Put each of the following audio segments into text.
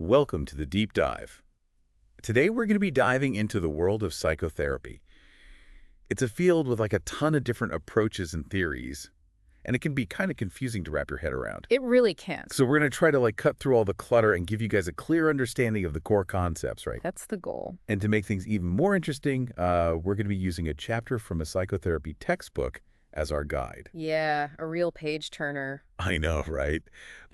Welcome to the Deep Dive. Today we're going to be diving into the world of psychotherapy. It's a field with like a ton of different approaches and theories, and it can be kind of confusing to wrap your head around. It really can. So we're going to try to cut through all the clutter and give you guys a clear understanding of the core concepts, right? That's the goal. And to make things even more interesting, we're going to be using a chapter from a psychotherapy textbook as our guide. Yeah, a real page-turner. I know, right?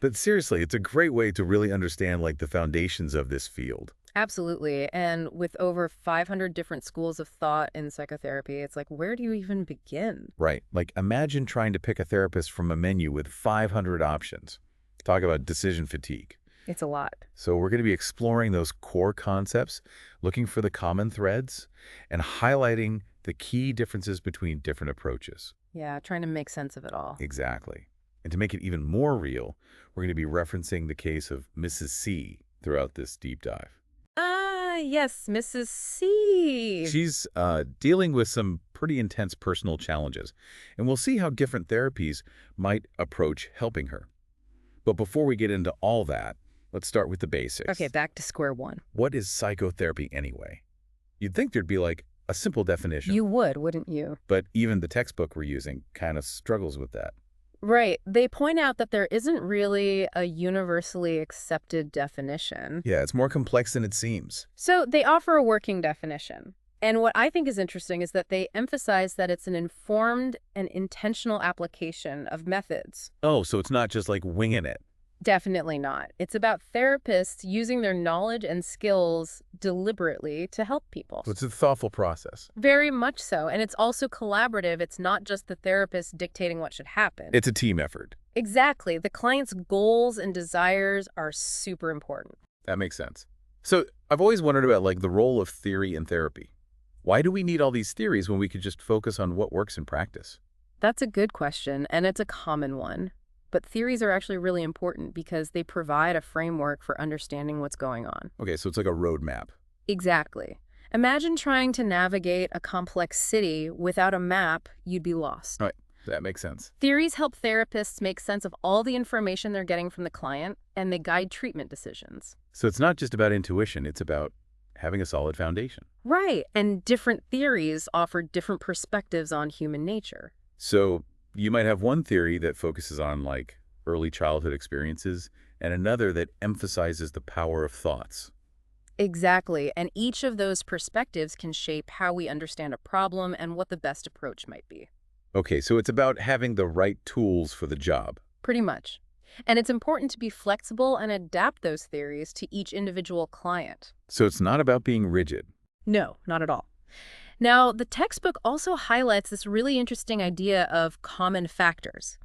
But seriously, it's a great way to really understand the foundations of this field. Absolutely. And with over 500 different schools of thought in psychotherapy, it's like, where do you even begin? Right. Imagine trying to pick a therapist from a menu with 500 options. Talk about decision fatigue. It's a lot. So we're going to be exploring those core concepts, looking for the common threads, and highlighting the key differences between different approaches. Yeah, trying to make sense of it all. Exactly. And to make it even more real, we're going to be referencing the case of Mrs. C throughout this deep dive. Yes, Mrs. C. She's dealing with some pretty intense personal challenges, and we'll see how different therapies might approach helping her. But before we get into all that, let's start with the basics. Okay, back to square one. What is psychotherapy anyway? You'd think there'd be a simple definition. You would, wouldn't you? But even the textbook we're using kind of struggles with that. Right. They point out that there isn't really a universally accepted definition. Yeah, it's more complex than it seems. So they offer a working definition. And what I think is interesting is that they emphasize that it's an informed and intentional application of methods. Oh, so it's not just winging it. Definitely not. It's about therapists using their knowledge and skills deliberately to help people. So it's a thoughtful process. Very much so. And it's also collaborative. It's not just the therapist dictating what should happen. It's a team effort. Exactly. The client's goals and desires are super important. That makes sense. So I've always wondered about the role of theory in therapy. Why do we need all these theories when we could just focus on what works in practice? That's a good question, and it's a common one. But theories are actually really important because they provide a framework for understanding what's going on. Okay, so it's like a roadmap. Exactly. Imagine trying to navigate a complex city without a map, you'd be lost. Right, that makes sense. Theories help therapists make sense of all the information they're getting from the client, and they guide treatment decisions. So it's not just about intuition, it's about having a solid foundation. Right, and different theories offer different perspectives on human nature. So you might have one theory that focuses on early childhood experiences and another that emphasizes the power of thoughts. Exactly, and each of those perspectives can shape how we understand a problem and what the best approach might be. Okay, so it's about having the right tools for the job. Pretty much. And it's important to be flexible and adapt those theories to each individual client. So it's not about being rigid. No, not at all. Now, the textbook also highlights this really interesting idea of common factors.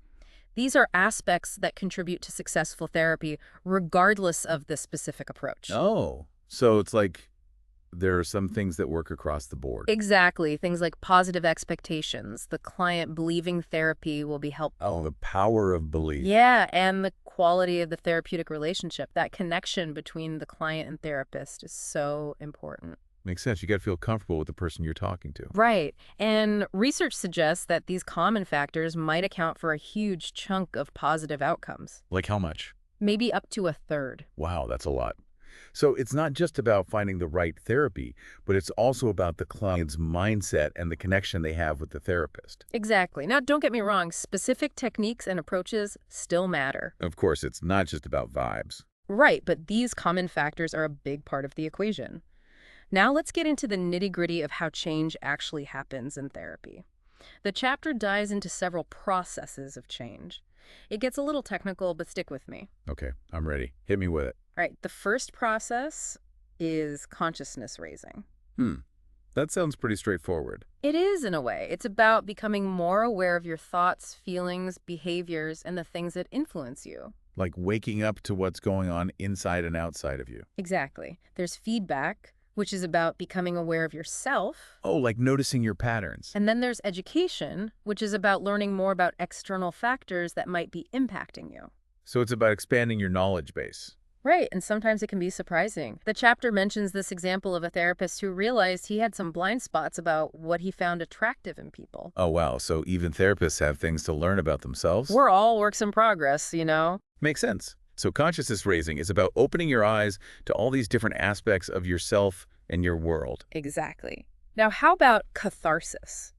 These are aspects that contribute to successful therapy regardless of the specific approach. Oh, so it's there are some things that work across the board. Exactly. Things like positive expectations, the client believing therapy will be helpful. Oh, the power of belief. Yeah, and the quality of the therapeutic relationship. That connection between the client and therapist is so important. Makes sense. You got to feel comfortable with the person you're talking to. Right. And research suggests that these common factors might account for a huge chunk of positive outcomes. Like how much? Maybe up to a third. Wow, that's a lot. So it's not just about finding the right therapy, but it's also about the client's mindset and the connection they have with the therapist. Exactly. Now, don't get me wrong. Specific techniques and approaches still matter. Of course, it's not just about vibes. Right, but these common factors are a big part of the equation. Now let's get into the nitty-gritty of how change actually happens in therapy. The chapter dives into several processes of change. It gets a little technical, but stick with me. Okay, I'm ready. Hit me with it. All right, the first process is consciousness raising. That sounds pretty straightforward. It is, in a way. It's about becoming more aware of your thoughts, feelings, behaviors, and the things that influence you. Like waking up to what's going on inside and outside of you. Exactly. There's feedback, which is about becoming aware of yourself. Oh, like noticing your patterns. And then there's education, which is about learning more about external factors that might be impacting you. So it's about expanding your knowledge base. Right, and sometimes it can be surprising. The chapter mentions this example of a therapist who realized he had some blind spots about what he found attractive in people. Oh, wow. So even therapists have things to learn about themselves? We're all works in progress, you know? Makes sense. So consciousness raising is about opening your eyes to all these different aspects of yourself and your world. Exactly. Now, how about catharsis?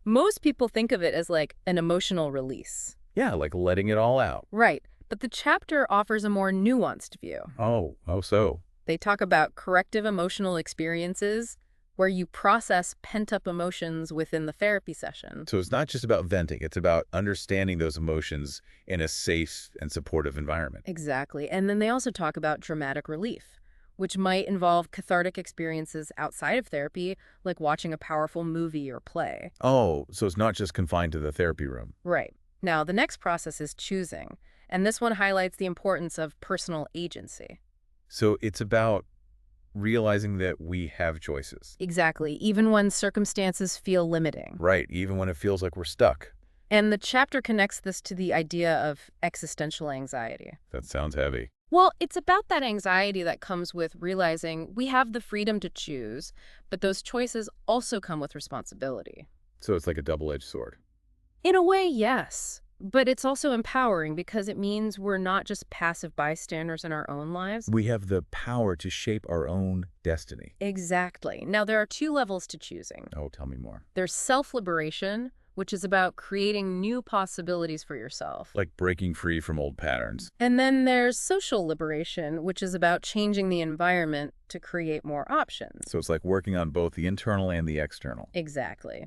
Most people think of it as like an emotional release. Yeah, like letting it all out. Right. But the chapter offers a more nuanced view. Oh, so. They talk about corrective emotional experiences, where you process pent-up emotions within the therapy session. So it's not just about venting, it's about understanding those emotions in a safe and supportive environment. Exactly. And then they also talk about dramatic relief, which might involve cathartic experiences outside of therapy, like watching a powerful movie or play. Oh, so it's not just confined to the therapy room. Right. Now, the next process is choosing, and this one highlights the importance of personal agency. So it's about realizing that we have choices. Exactly, even when circumstances feel limiting. Right, even when it feels like we're stuck. And the chapter connects this to the idea of existential anxiety. That sounds heavy. Well, it's about that anxiety that comes with realizing we have the freedom to choose, but those choices also come with responsibility. So it's like a double-edged sword. In a way, yes. But it's also empowering because it means we're not just passive bystanders in our own lives. We have the power to shape our own destiny. Exactly. Now, there are two levels to choosing. Oh, tell me more. There's self-liberation, which is about creating new possibilities for yourself. Like breaking free from old patterns. And then there's social liberation, which is about changing the environment to create more options. So it's like working on both the internal and the external. Exactly.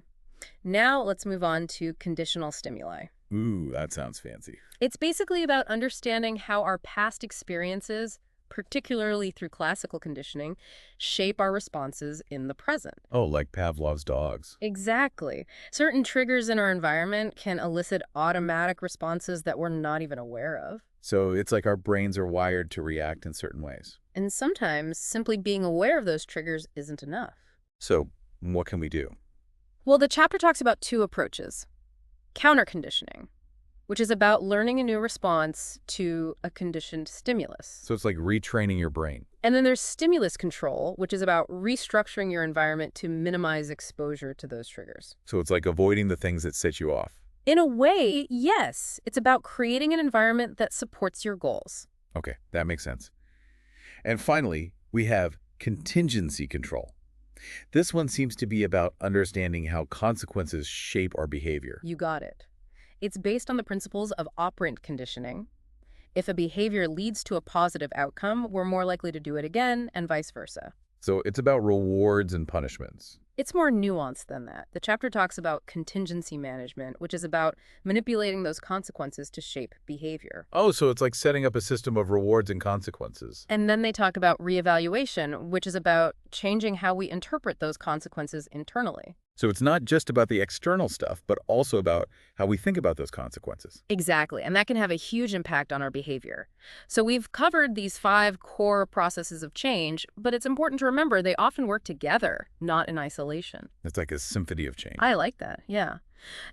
Now, let's move on to conditional stimuli. Ooh, that sounds fancy. It's basically about understanding how our past experiences, particularly through classical conditioning, shape our responses in the present. Oh, like Pavlov's dogs. Exactly. Certain triggers in our environment can elicit automatic responses that we're not even aware of. So it's like our brains are wired to react in certain ways. And sometimes simply being aware of those triggers isn't enough. So what can we do? Well, the chapter talks about two approaches. Counterconditioning, which is about learning a new response to a conditioned stimulus. So it's like retraining your brain. And then there's stimulus control, which is about restructuring your environment to minimize exposure to those triggers. So it's like avoiding the things that set you off. In a way, yes. It's about creating an environment that supports your goals. Okay, that makes sense. And finally, we have contingency control. This one seems to be about understanding how consequences shape our behavior. You got it. It's based on the principles of operant conditioning. If a behavior leads to a positive outcome, we're more likely to do it again, and vice versa. So it's about rewards and punishments. It's more nuanced than that. The chapter talks about contingency management, which is about manipulating those consequences to shape behavior. Oh, so it's like setting up a system of rewards and consequences. And then they talk about reevaluation, which is about changing how we interpret those consequences internally. So it's not just about the external stuff, but also about how we think about those consequences. Exactly, and that can have a huge impact on our behavior. So we've covered these 5 core processes of change, but it's important to remember they often work together, not in isolation. It's like a symphony of change. I like that, yeah.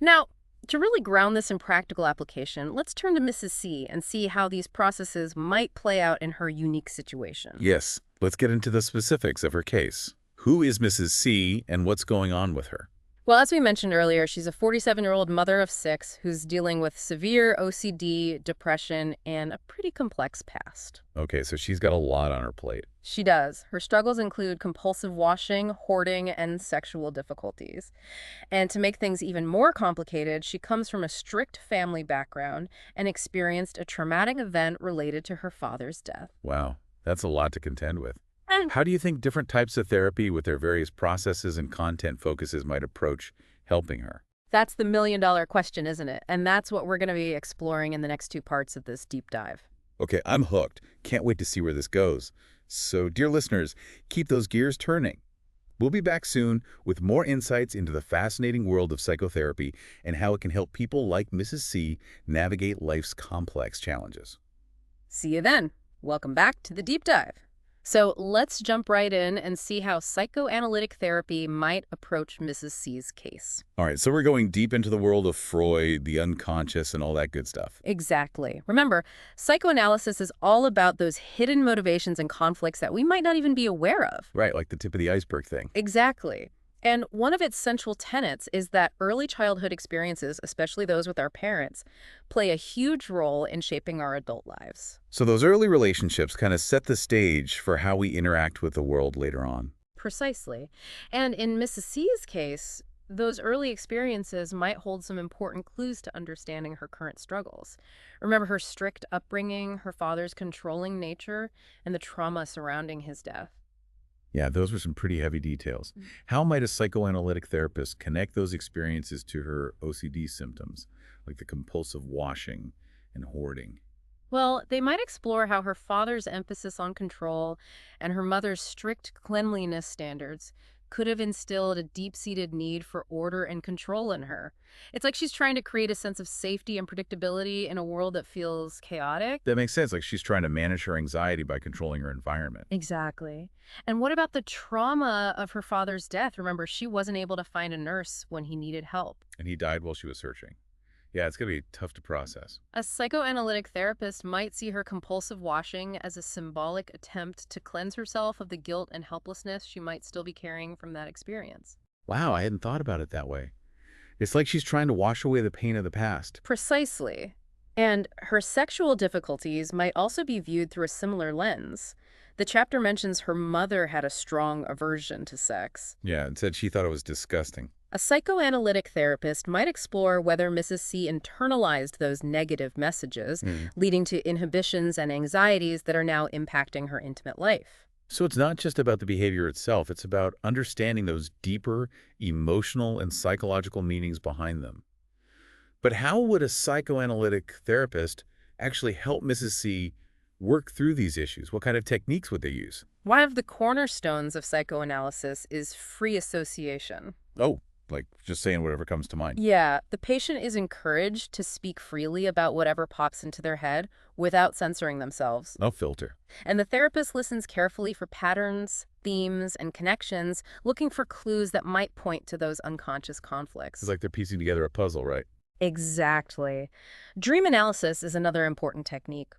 Now, to really ground this in practical application, let's turn to Mrs. C and see how these processes might play out in her unique situation. Yes, let's get into the specifics of her case. Who is Mrs. C and what's going on with her? Well, as we mentioned earlier, she's a 47-year-old mother of 6 who's dealing with severe OCD, depression, and a pretty complex past. Okay, so she's got a lot on her plate. She does. Her struggles include compulsive washing, hoarding, and sexual difficulties. And to make things even more complicated, she comes from a strict family background and experienced a traumatic event related to her father's death. Wow, that's a lot to contend with. How do you think different types of therapy with their various processes and content focuses might approach helping her? That's the million-dollar question, isn't it? And that's what we're going to be exploring in the next 2 parts of this deep dive. Okay, I'm hooked. Can't wait to see where this goes. So, dear listeners, keep those gears turning. We'll be back soon with more insights into the fascinating world of psychotherapy and how it can help people like Mrs. C navigate life's complex challenges. See you then. Welcome back to the deep dive. So let's jump right in and see how psychoanalytic therapy might approach Mrs. C's case. All right, so we're going deep into the world of Freud, the unconscious, and all that good stuff. Exactly. Remember, psychoanalysis is all about those hidden motivations and conflicts that we might not even be aware of. Right, like the tip of the iceberg thing. Exactly. And one of its central tenets is that early childhood experiences, especially those with our parents, play a huge role in shaping our adult lives. So those early relationships kind of set the stage for how we interact with the world later on. Precisely. And in Mrs. C's case, those early experiences might hold some important clues to understanding her current struggles. Remember her strict upbringing, her father's controlling nature, and the trauma surrounding his death. Yeah, those were some pretty heavy details. How might a psychoanalytic therapist connect those experiences to her OCD symptoms, like the compulsive washing and hoarding? Well, they might explore how her father's emphasis on control and her mother's strict cleanliness standards could have instilled a deep-seated need for order and control in her. It's like she's trying to create a sense of safety and predictability in a world that feels chaotic. That makes sense, like she's trying to manage her anxiety by controlling her environment. Exactly. And what about the trauma of her father's death? Remember, she wasn't able to find a nurse when he needed help. And he died while she was searching. Yeah, it's going to be tough to process. A psychoanalytic therapist might see her compulsive washing as a symbolic attempt to cleanse herself of the guilt and helplessness she might still be carrying from that experience. Wow, I hadn't thought about it that way. It's like she's trying to wash away the pain of the past. Precisely. And her sexual difficulties might also be viewed through a similar lens. The chapter mentions her mother had a strong aversion to sex. Yeah, it said she thought it was disgusting. A psychoanalytic therapist might explore whether Mrs. C internalized those negative messages, Hmm. leading to inhibitions and anxieties that are now impacting her intimate life. So it's not just about the behavior itself, it's about understanding those deeper emotional and psychological meanings behind them. But how would a psychoanalytic therapist actually help Mrs. C work through these issues? What kind of techniques would they use? One of the cornerstones of psychoanalysis is free association. Oh, like just saying whatever comes to mind. Yeah, the patient is encouraged to speak freely about whatever pops into their head without censoring themselves. No filter. And the therapist listens carefully for patterns, themes, and connections, looking for clues that might point to those unconscious conflicts. It's like they're piecing together a puzzle, right? Exactly. Dream analysis is another important technique.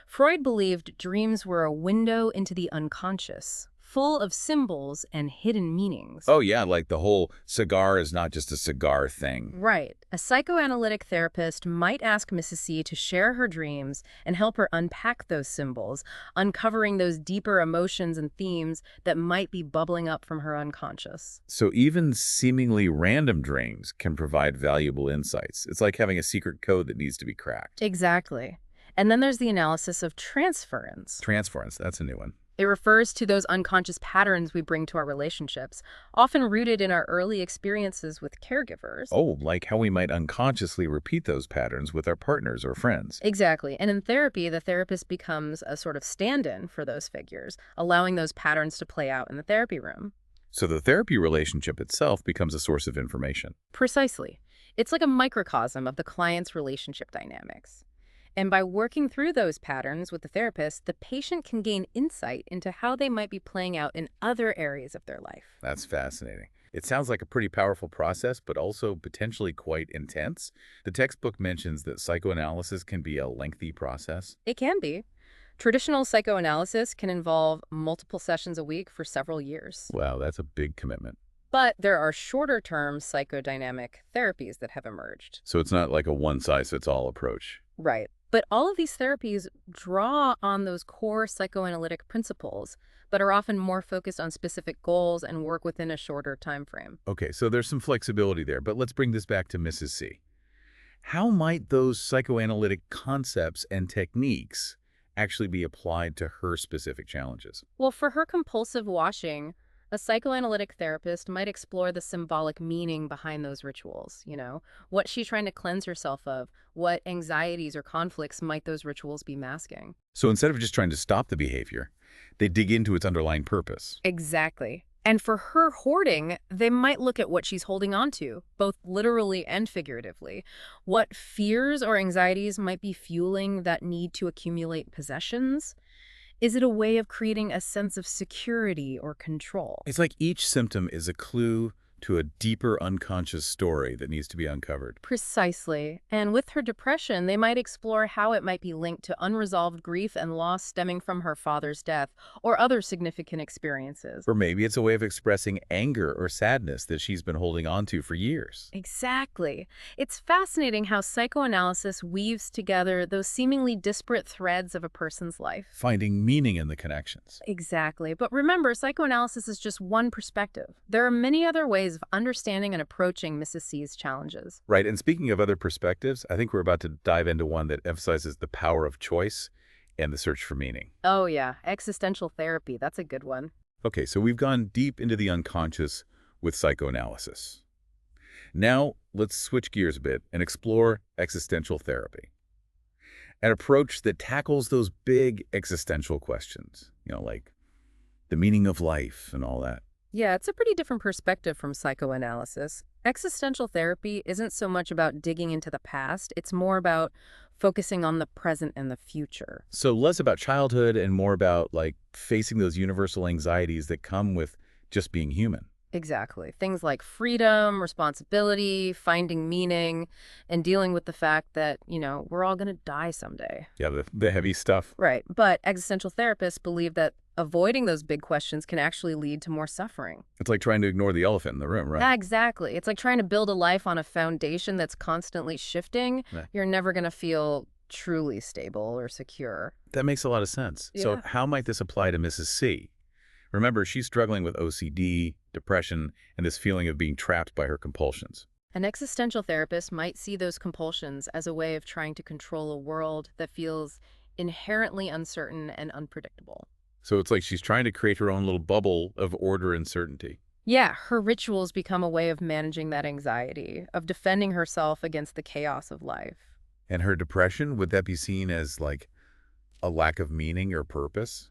Freud believed dreams were a window into the unconscious, full of symbols and hidden meanings. Oh, yeah, like the whole cigar is not just a cigar thing. Right. A psychoanalytic therapist might ask Mrs. C to share her dreams and help her unpack those symbols, uncovering those deeper emotions and themes that might be bubbling up from her unconscious. So even seemingly random dreams can provide valuable insights. It's like having a secret code that needs to be cracked. Exactly. And then there's the analysis of transference. Transference, that's a new one. It refers to those unconscious patterns we bring to our relationships, often rooted in our early experiences with caregivers. Oh, like how we might unconsciously repeat those patterns with our partners or friends. Exactly. And in therapy, the therapist becomes a sort of stand-in for those figures, allowing those patterns to play out in the therapy room. So the therapy relationship itself becomes a source of information. Precisely. It's like a microcosm of the client's relationship dynamics. And by working through those patterns with the therapist, the patient can gain insight into how they might be playing out in other areas of their life. That's fascinating. It sounds like a pretty powerful process, but also potentially quite intense. The textbook mentions that psychoanalysis can be a lengthy process. It can be. Traditional psychoanalysis can involve multiple sessions a week for several years. Wow, that's a big commitment. But there are shorter-term psychodynamic therapies that have emerged. So it's not like a one-size-fits-all approach. Right. But all of these therapies draw on those core psychoanalytic principles, but are often more focused on specific goals and work within a shorter time frame. Okay, so there's some flexibility there, but let's bring this back to Mrs. C. How might those psychoanalytic concepts and techniques actually be applied to her specific challenges? Well, for her compulsive washing, a psychoanalytic therapist might explore the symbolic meaning behind those rituals, what she's trying to cleanse herself of, what anxieties or conflicts might those rituals be masking. So instead of just trying to stop the behavior, they dig into its underlying purpose. Exactly. And for her hoarding, they might look at what she's holding on to, both literally and figuratively. What fears or anxieties might be fueling that need to accumulate possessions? Is it a way of creating a sense of security or control? It's like each symptom is a clue to a deeper unconscious story that needs to be uncovered. Precisely. And with her depression, they might explore how it might be linked to unresolved grief and loss stemming from her father's death or other significant experiences. Or maybe it's a way of expressing anger or sadness that she's been holding on to for years. Exactly. It's fascinating how psychoanalysis weaves together those seemingly disparate threads of a person's life. Finding meaning in the connections. Exactly. But remember, psychoanalysis is just one perspective. There are many other ways of understanding and approaching Mrs. C's challenges. Right, and speaking of other perspectives, I think we're about to dive into one that emphasizes the power of choice and the search for meaning. Oh yeah, existential therapy. That's a good one. Okay, so we've gone deep into the unconscious with psychoanalysis. Now, let's switch gears a bit and explore existential therapy, an approach that tackles those big existential questions, like the meaning of life and all that. Yeah, it's a pretty different perspective from psychoanalysis. Existential therapy isn't so much about digging into the past, it's more about focusing on the present and the future. So less about childhood and more about, like, facing those universal anxieties that come with just being human. Exactly. Things like freedom, responsibility, finding meaning, and dealing with the fact that, we're all going to die someday. Yeah, the heavy stuff. Right. But existential therapists believe that avoiding those big questions can actually lead to more suffering. It's like trying to ignore the elephant in the room, right? Yeah, exactly. It's like trying to build a life on a foundation that's constantly shifting. Right. You're never going to feel truly stable or secure. That makes a lot of sense. So Yeah. how might this apply to Mrs. C? Remember, she's struggling with OCD, depression, and this feeling of being trapped by her compulsions. An existential therapist might see those compulsions as a way of trying to control a world that feels inherently uncertain and unpredictable. So it's like she's trying to create her own little bubble of order and certainty. Yeah, her rituals become a way of managing that anxiety, of defending herself against the chaos of life. And her depression, would that be seen as like a lack of meaning or purpose?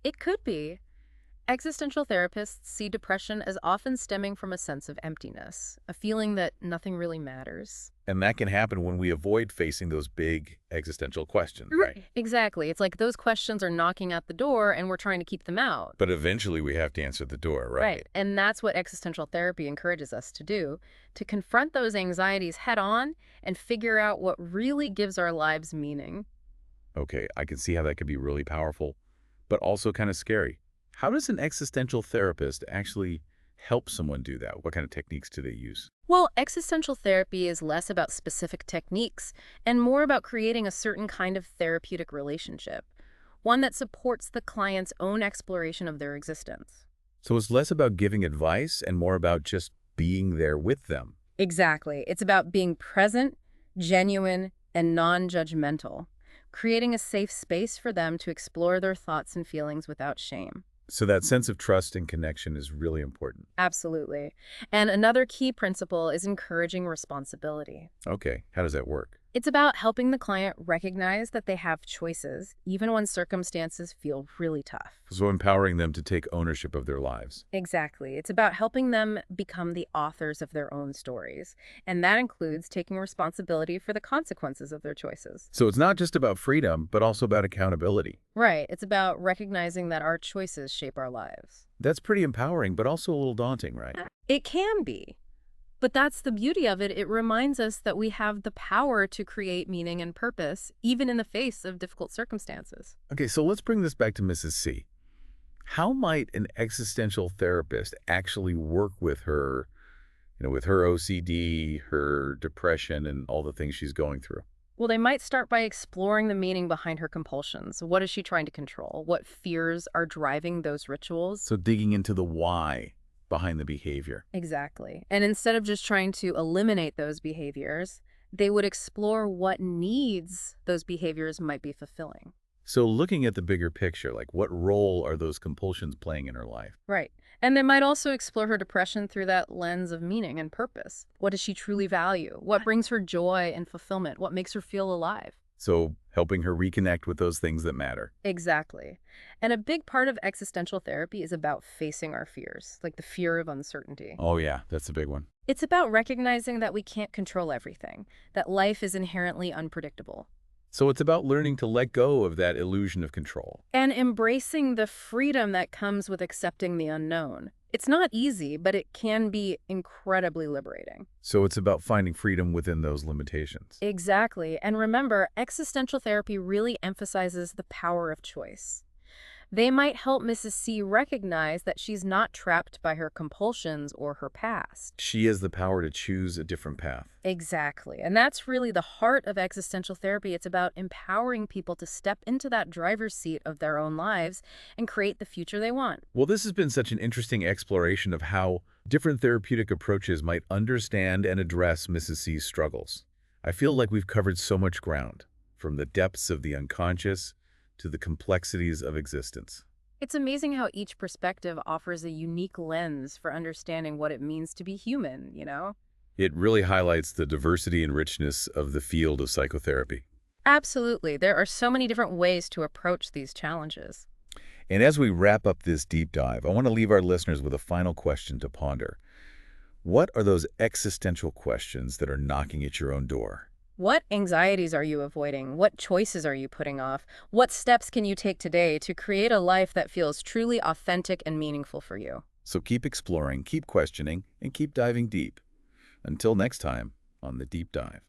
It could be. Existential therapists see depression as often stemming from a sense of emptiness, a feeling that nothing really matters. And that can happen when we avoid facing those big existential questions, right? Exactly. It's like those questions are knocking at the door and we're trying to keep them out. But eventually we have to answer the door, right? And that's what existential therapy encourages us to do, to confront those anxieties head on and figure out what really gives our lives meaning. Okay, I can see how that could be really powerful, but also kind of scary. How does an existential therapist actually help someone do that? What kind of techniques do they use? Well, existential therapy is less about specific techniques and more about creating a certain kind of therapeutic relationship, one that supports the client's own exploration of their existence. So it's less about giving advice and more about just being there with them. Exactly. It's about being present, genuine, and non-judgmental, creating a safe space for them to explore their thoughts and feelings without shame. So that sense of trust and connection is really important. Absolutely. And another key principle is encouraging responsibility. Okay, how does that work? It's about helping the client recognize that they have choices, even when circumstances feel really tough. So empowering them to take ownership of their lives. Exactly. It's about helping them become the authors of their own stories. And that includes taking responsibility for the consequences of their choices. So it's not just about freedom, but also about accountability. Right. It's about recognizing that our choices shape our lives. That's pretty empowering, but also a little daunting, right? It can be. But that's the beauty of it. It reminds us that we have the power to create meaning and purpose, even in the face of difficult circumstances. Okay, so let's bring this back to Mrs. C. How might an existential therapist actually work with her, with her OCD, her depression, and all the things she's going through? Well, they might start by exploring the meaning behind her compulsions. What is she trying to control? What fears are driving those rituals? So digging into the why behind the behavior. Exactly. And instead of just trying to eliminate those behaviors, they would explore what needs those behaviors might be fulfilling. So looking at the bigger picture, like what role are those compulsions playing in her life? Right. And they might also explore her depression through that lens of meaning and purpose. What does she truly value? What brings her joy and fulfillment? What makes her feel alive? So helping her reconnect with those things that matter. Exactly. And a big part of existential therapy is about facing our fears, like the fear of uncertainty. Oh yeah, that's a big one. It's about recognizing that we can't control everything, that life is inherently unpredictable. So it's about learning to let go of that illusion of control. And embracing the freedom that comes with accepting the unknown. It's not easy, but it can be incredibly liberating. So it's about finding freedom within those limitations. Exactly. And remember, existential therapy really emphasizes the power of choice. They might help Mrs. C recognize that she's not trapped by her compulsions or her past. She has the power to choose a different path. Exactly. And that's really the heart of existential therapy. It's about empowering people to step into that driver's seat of their own lives and create the future they want. Well, this has been such an interesting exploration of how different therapeutic approaches might understand and address Mrs. C's struggles. I feel like we've covered so much ground, from the depths of the unconscious to the complexities of existence. It's amazing how each perspective offers a unique lens for understanding what it means to be human. It really highlights the diversity and richness of the field of psychotherapy. Absolutely. There are so many different ways to approach these challenges. And as we wrap up this deep dive, I want to leave our listeners with a final question to ponder. What are those existential questions that are knocking at your own door? What anxieties are you avoiding? What choices are you putting off? What steps can you take today to create a life that feels truly authentic and meaningful for you? So keep exploring, keep questioning, and keep diving deep. Until next time on The Deep Dive.